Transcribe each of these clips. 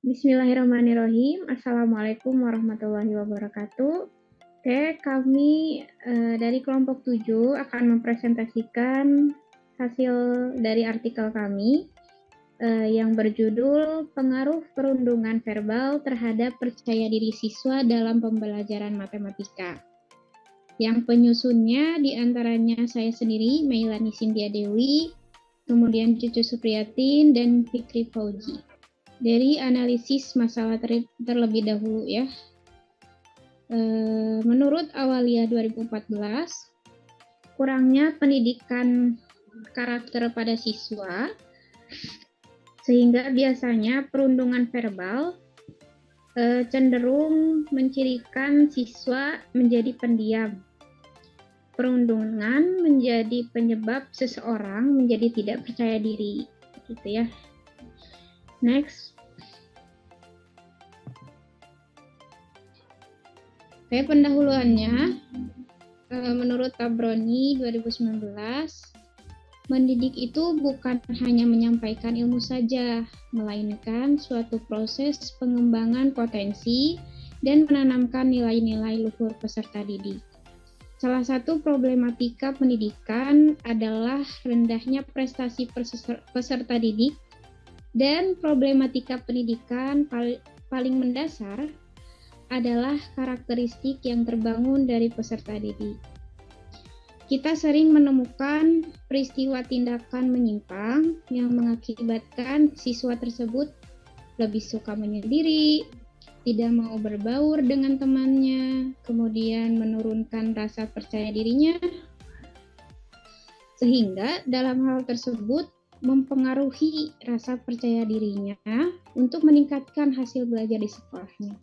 Bismillahirrahmanirrahim. Assalamualaikum warahmatullahi wabarakatuh. Oke, kami dari kelompok 7 akan mempresentasikan hasil dari artikel kami yang berjudul Pengaruh Perundungan Verbal Terhadap Percaya Diri Siswa dalam Pembelajaran Matematika. Yang penyusunnya diantaranya saya sendiri, Mailani Cynthia Dewi, kemudian Cucu Supriyatin, dan Fikri Fauji. Dari analisis masalah terlebih dahulu ya. Menurut Awalia 2014, kurangnya pendidikan karakter pada siswa, sehingga biasanya perundungan verbal cenderung mencirikan siswa menjadi pendiam. Perundungan menjadi penyebab seseorang menjadi tidak percaya diri, gitu ya. Next. Oke, pendahuluannya, menurut Tabroni 2019, mendidik itu bukan hanya menyampaikan ilmu saja, melainkan suatu proses pengembangan potensi dan menanamkan nilai-nilai luhur peserta didik. Salah satu problematika pendidikan adalah rendahnya prestasi peserta didik, dan problematika pendidikan paling mendasar adalah karakteristik yang terbangun dari peserta didik. Kita sering menemukan peristiwa tindakan menyimpang yang mengakibatkan siswa tersebut lebih suka menyendiri, tidak mau berbaur dengan temannya, kemudian menurunkan rasa percaya dirinya, sehingga dalam hal tersebut mempengaruhi rasa percaya dirinya untuk meningkatkan hasil belajar di sekolahnya.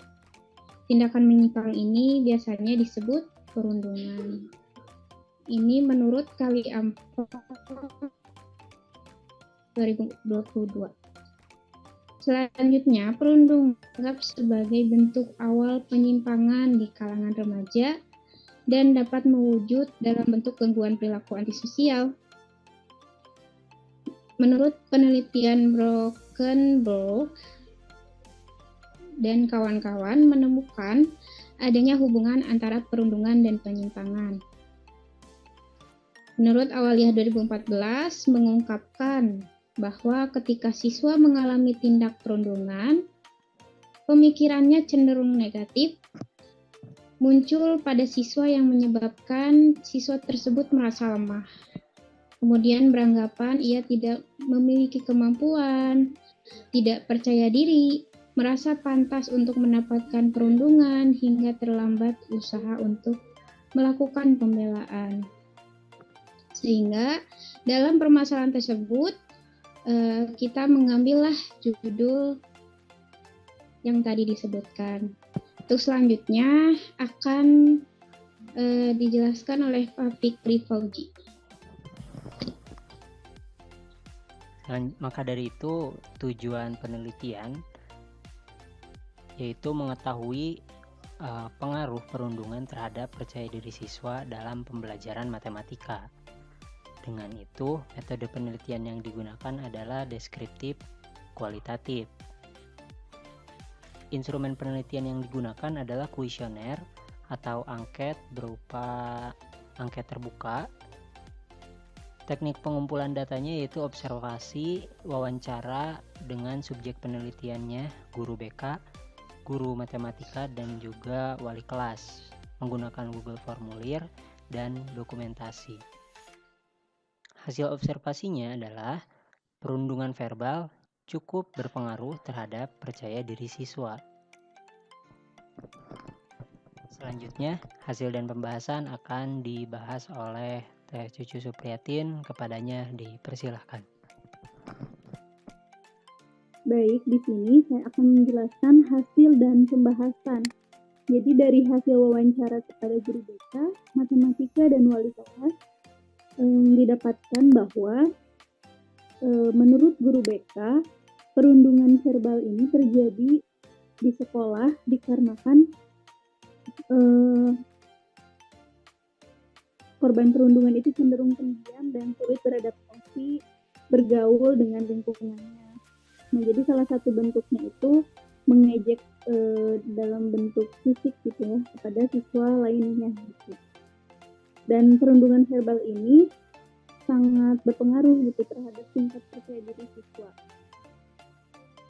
Tindakan menyimpang ini biasanya disebut perundungan. Ini menurut Kali Ampel 2022. Selanjutnya, perundungan dianggap sebagai bentuk awal penyimpangan di kalangan remaja dan dapat mewujud dalam bentuk gangguan perilaku antisosial. Menurut penelitian Brockenberg dan kawan-kawan menemukan adanya hubungan antara perundungan dan penyimpangan. Menurut Awaliyah 2014 mengungkapkan bahwa ketika siswa mengalami tindak perundungan, pemikirannya cenderung negatif, muncul pada siswa yang menyebabkan siswa tersebut merasa lemah. Kemudian beranggapan ia tidak memiliki kemampuan, tidak percaya diri, merasa pantas untuk mendapatkan perundungan hingga terlambat usaha untuk melakukan pembelaan. Sehingga dalam permasalahan tersebut kita mengambillah judul yang tadi disebutkan. Untuk selanjutnya akan dijelaskan oleh Pak Fikri Fauji. Maka dari itu tujuan penelitian yaitu mengetahui pengaruh perundungan terhadap percaya diri siswa dalam pembelajaran matematika. Dengan itu, metode penelitian yang digunakan adalah deskriptif kualitatif. Instrumen penelitian yang digunakan adalah kuesioner atau angket berupa angket terbuka. Teknik pengumpulan datanya yaitu observasi, wawancara dengan subjek penelitiannya, guru BK, guru matematika, dan juga wali kelas menggunakan Google Formulir dan dokumentasi. Hasil observasinya adalah perundungan verbal cukup berpengaruh terhadap percaya diri siswa. Selanjutnya, hasil dan pembahasan akan dibahas oleh Teh Cucu Supriyatin, kepadanya dipersilahkan. Baik, di sini saya akan menjelaskan hasil dan pembahasan. Jadi dari hasil wawancara kepada guru BK, matematika, dan wali kelas, didapatkan bahwa menurut guru BK, perundungan verbal ini terjadi di sekolah dikarenakan korban perundungan itu cenderung pendiam dan sulit beradaptasi bergaul dengan lingkungannya. Nah, jadi salah satu bentuknya itu mengejek dalam bentuk fisik gitu ya kepada siswa lainnya gitu. Dan perundungan verbal ini sangat berpengaruh gitu terhadap tingkat percaya diri siswa.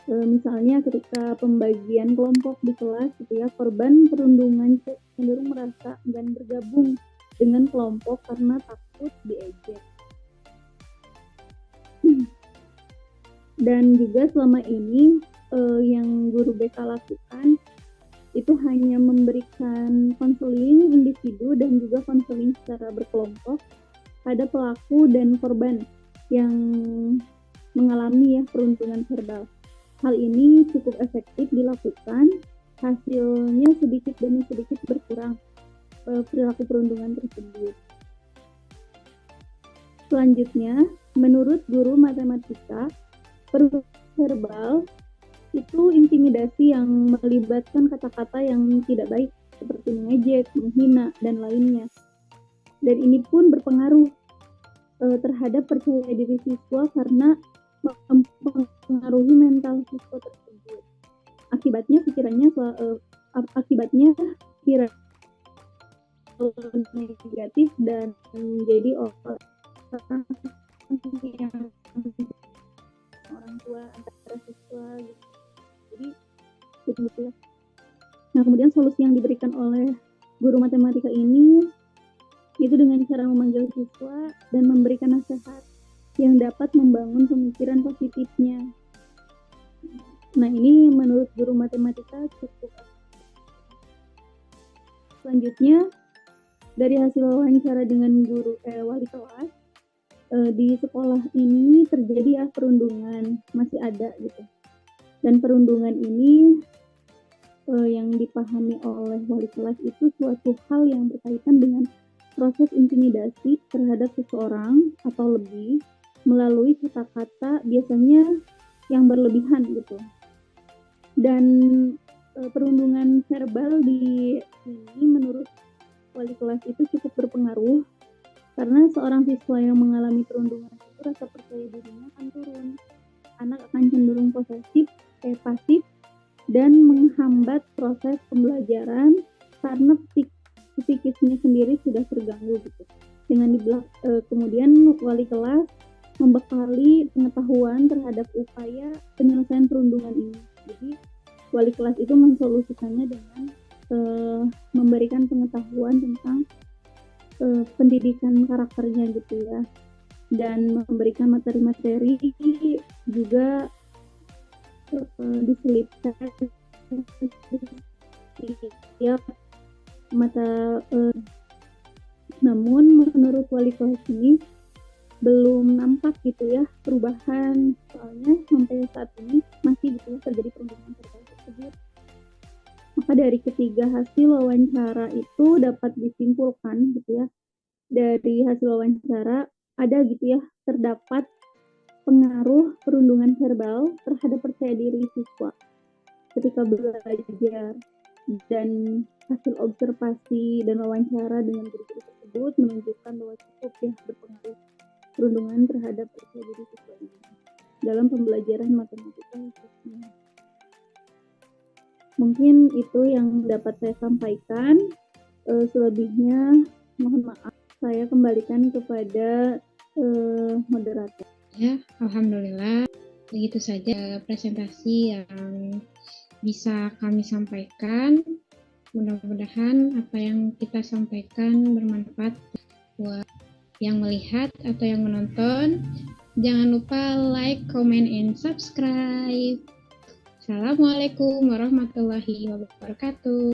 Misalnya ketika pembagian kelompok di kelas gitu ya, korban perundungan cenderung merasa enggan bergabung dengan kelompok karena takut diejek. Dan juga selama ini yang guru BK lakukan itu hanya memberikan konseling individu dan juga konseling secara berkelompok pada pelaku dan korban yang mengalami ya perundungan verbal. Hal ini cukup efektif dilakukan, hasilnya sedikit demi sedikit berkurang perilaku perundungan tersebut. Selanjutnya, menurut guru matematika, perundungan verbal itu intimidasi yang melibatkan kata-kata yang tidak baik seperti mengejek, menghina, dan lainnya. Dan ini pun berpengaruh terhadap percaya diri siswa karena mempengaruhi mental siswa tersebut. Akibatnya pikirannya negatif dan menjadi orang tua antara siswa gitu. Jadi begitu ya. Nah, kemudian solusi yang diberikan oleh guru matematika ini itu dengan cara memanggil siswa dan memberikan nasihat yang dapat membangun pemikiran positifnya. Nah, ini menurut guru matematika cukup. Selanjutnya, dari hasil wawancara dengan guru wali kelas, di sekolah ini terjadi ya perundungan, masih ada gitu. Dan perundungan ini yang dipahami oleh wali kelas itu suatu hal yang berkaitan dengan proses intimidasi terhadap seseorang atau lebih melalui kata-kata biasanya yang berlebihan gitu. Dan perundungan verbal di sini menurut wali kelas itu cukup berpengaruh karena seorang siswa yang mengalami perundungan itu rasa percaya dirinya akan turun. Anak akan cenderung pasif dan menghambat proses pembelajaran karena psikisnya sendiri sudah terganggu gitu. Kemudian wali kelas membekali pengetahuan terhadap upaya penyelesaian perundungan ini. Jadi wali kelas itu mensolusikannya dengan memberikan pengetahuan tentang pendidikan karakternya gitu ya, dan memberikan materi-materi juga diselipkan setiap mata. Namun menurut wali kelas ini belum nampak gitu ya perubahan, soalnya sampai saat ini masih gitu ya terjadi perundungan tersebut. Maka dari ketiga hasil wawancara itu dapat disimpulkan gitu ya, dari hasil wawancara ada gitu ya terdapat pengaruh perundungan verbal terhadap percaya diri siswa ketika belajar, dan hasil observasi dan wawancara dengan guru-guru tersebut menunjukkan bahwa cukup ya berpengaruh perundungan terhadap percaya diri siswa ini dalam pembelajaran matematika khususnya. Mungkin itu yang dapat saya sampaikan. Selebihnya mohon maaf, saya kembalikan kepada moderator. Ya, alhamdulillah. Begitu saja presentasi yang bisa kami sampaikan. Mudah-mudahan apa yang kita sampaikan bermanfaat buat yang melihat atau yang menonton. Jangan lupa like, comment, and subscribe. Assalamualaikum warahmatullahi wabarakatuh.